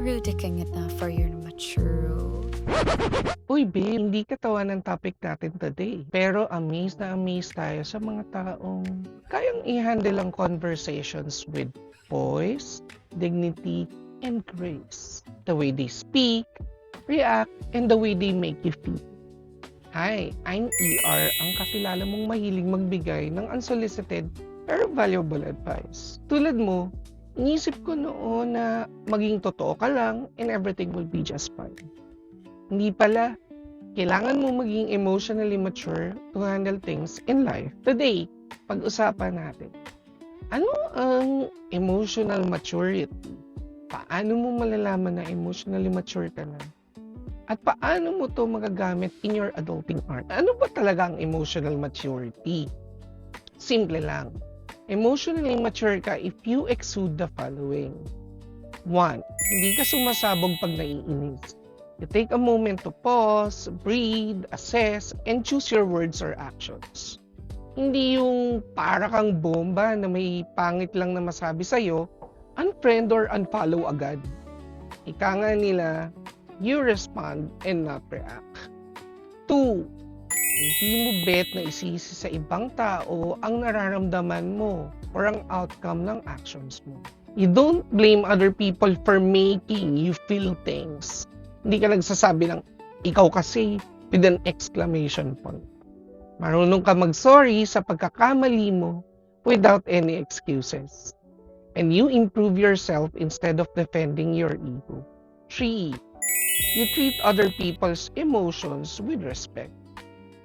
Rude ka nga for your mature. Uy, babe, hindi katawan ng topic natin today. Pero amazed na amazed tayo sa mga taong kayang i-handle ang conversations with poise, dignity, and grace. The way they speak, react, and the way they make you feel. Hi, I'm ER, ang kakilala mong mahilig magbigay ng unsolicited pero valuable advice. Tulad mo, inisip ko noon na maging totoo ka lang and everything will be just fine. Hindi pala. Kailangan mo maging emotionally mature to handle things in life. Today, pag-usapan natin. Ano ang emotional maturity? Paano mo malalaman na emotionally mature ka na? At paano mo to magagamit in your adulting arc? Ano ba talaga ang emotional maturity? Simple lang. Emotionally mature ka if you exude the following. 1. Hindi ka sumasabog pag naiinis. You take a moment to pause, breathe, assess, and choose your words or actions. Hindi yung para kang bomba na may pangit lang na masabi sa'yo, unfriend or unfollow agad. Ika nga nila, you respond and not react. 2. Hindi mo bet na isisi sa ibang tao ang nararamdaman mo or ang outcome ng actions mo. You don't blame other people for making you feel things. Hindi ka nagsasabi ng, ikaw kasi, with an exclamation point. Marunong ka mag-sorry sa pagkakamali mo without any excuses. And you improve yourself instead of defending your ego. 3. You treat other people's emotions with respect.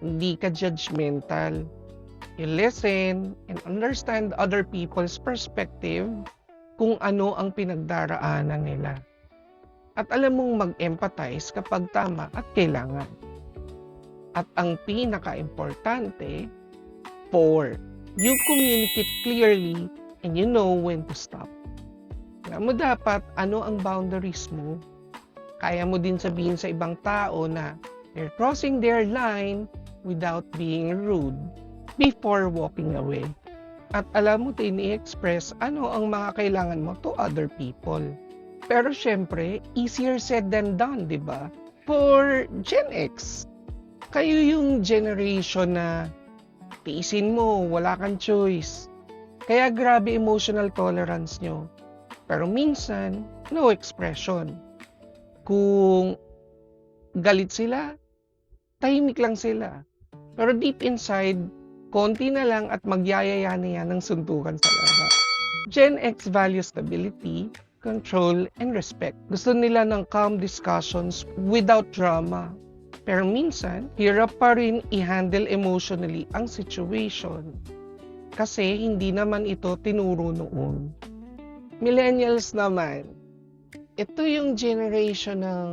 Hindi ka judgmental. You listen and understand other people's perspective kung ano ang pinagdaraanan nila. At alam mong mag-empathize kapag tama at kailangan. At ang pinaka-importante, 4. You communicate clearly and you know when to stop. Alam mo dapat ano ang boundaries mo. Kaya mo din sabihin sa ibang tao na they're crossing their line without being rude before walking away. At alam mo din i-express ano ang mga kailangan mo to other people. Pero syempre, easier said than done, di ba? For Gen X, kayo yung generation na tiisin mo, wala kang choice. Kaya grabe emotional tolerance nyo. Pero minsan, no expression. Kung galit sila, tahimik lang sila. Pero deep inside, konti na lang at magyayaya na yan ng suntukan sa labas. Gen X values stability, control, and respect. Gusto nila ng calm discussions without drama. Pero minsan, hirap pa rin i-handle emotionally ang situation. Kasi hindi naman ito tinuro noon. Millennials naman, ito yung generation ng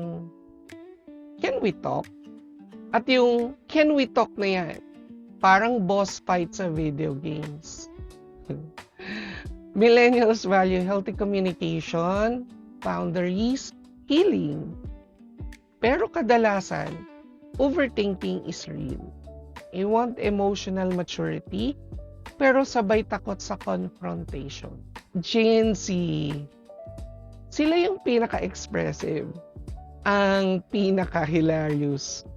can we talk? At yung can we talk na yan, parang boss fight sa video games. Millennials value healthy communication, boundaries, healing. Pero kadalasan, overthinking is real. They want emotional maturity, pero sabay takot sa confrontation. Gen Z, sila yung pinaka-expressive, ang pinaka-hilarious.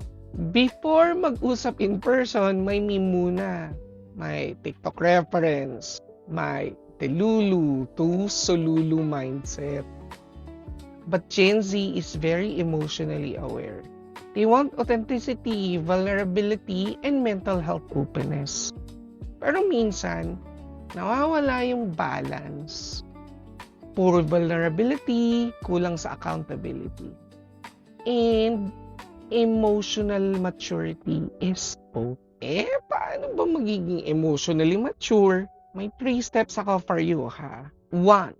Before mag-usap in person, may meme muna. May TikTok reference, may Telulu to Solulu mindset. But Gen Z is very emotionally aware. They want authenticity, vulnerability, and mental health openness. Pero minsan, nawawala yung balance. Puro vulnerability, kulang sa accountability. And emotional maturity is both. Paano ba magiging emotionally mature? May 3 steps ako for you, ha? 1.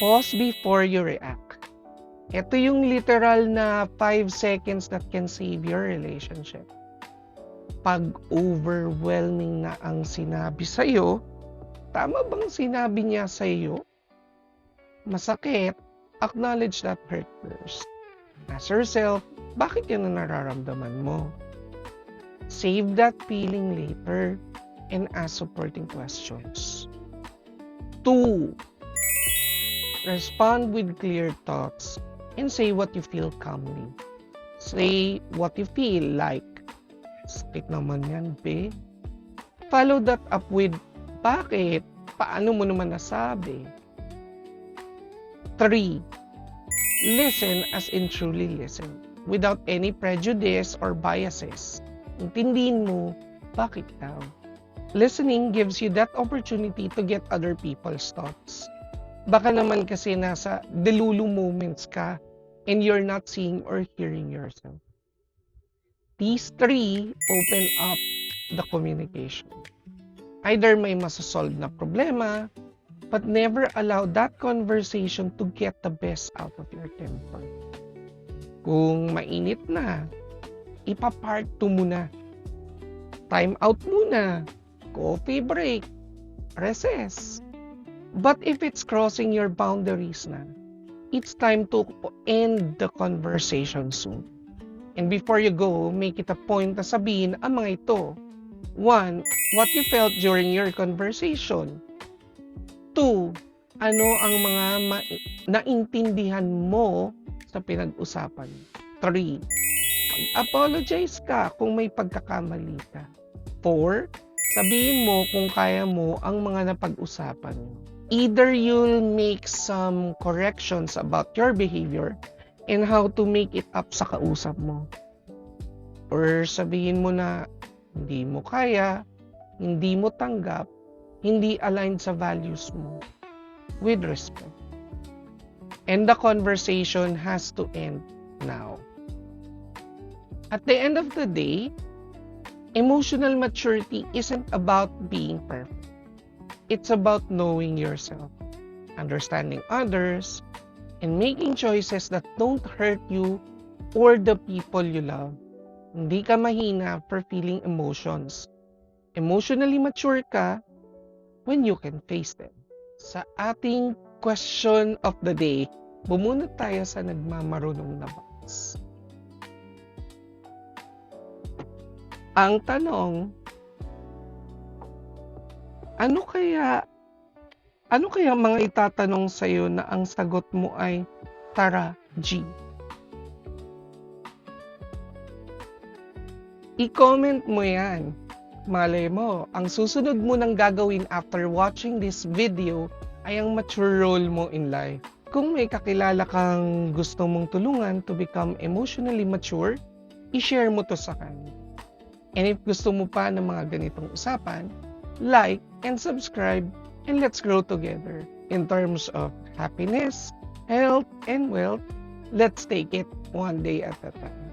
Pause before you react. Ito yung literal na 5 seconds that can save your relationship. Pag overwhelming na ang sinabi sa'yo, tama bang sinabi niya sa'yo? Masakit, acknowledge that hurt first. Ask yourself, bakit yun ang nararamdaman mo? Save that feeling later and ask supporting questions. 2. Respond with clear thoughts and say what you feel calmly. Say what you feel like. Sakit naman yan, be. Follow that up with, bakit? Paano mo naman nasabi? 3. Listen as in truly listen, without any prejudice or biases. Intindihin mo, bakit daw? Listening gives you that opportunity to get other people's thoughts. Baka naman kasi nasa delulu moments ka and you're not seeing or hearing yourself. These 3 open up the communication. Either may masasolve na problema, but never allow that conversation to get the best out of your temper. Kung mainit na, ipapart 2 muna. Time out muna. Coffee break. Recess. But if it's crossing your boundaries na, it's time to end the conversation soon. And before you go, make it a point na sabihin ang mga ito. 1. What you felt during your conversation. 2. Ano ang mga naintindihan mo sa pinag-usapan. 3. Mag-apologize ka kung may pagkakamali ka. 4. Sabihin mo kung kaya mo ang mga napag-usapan. Either you'll make some corrections about your behavior and how to make it up sa kausap mo. Or sabihin mo na hindi mo kaya, hindi mo tanggap, hindi aligned sa values mo. With respect. And the conversation has to end now. At the end of the day, emotional maturity isn't about being perfect. It's about knowing yourself, understanding others, and making choices that don't hurt you or the people you love. Hindi ka mahina for feeling emotions. Emotionally mature ka when you can face them. Sa ating question of the day, bumunot tayo sa nagmamarunong na box. Ang tanong, ano kaya mga itatanong sa'yo na ang sagot mo ay, tara, G? I-comment mo yan. Malay mo, ang susunod mo nang gagawin after watching this video ay ang mature role mo in life. Kung may kakilala kang gusto mong tulungan to become emotionally mature, i-share mo to sa kanya. And if gusto mo pa ng mga ganitong usapan, like and subscribe and let's grow together. In terms of happiness, health, and wealth, let's take it one day at a time.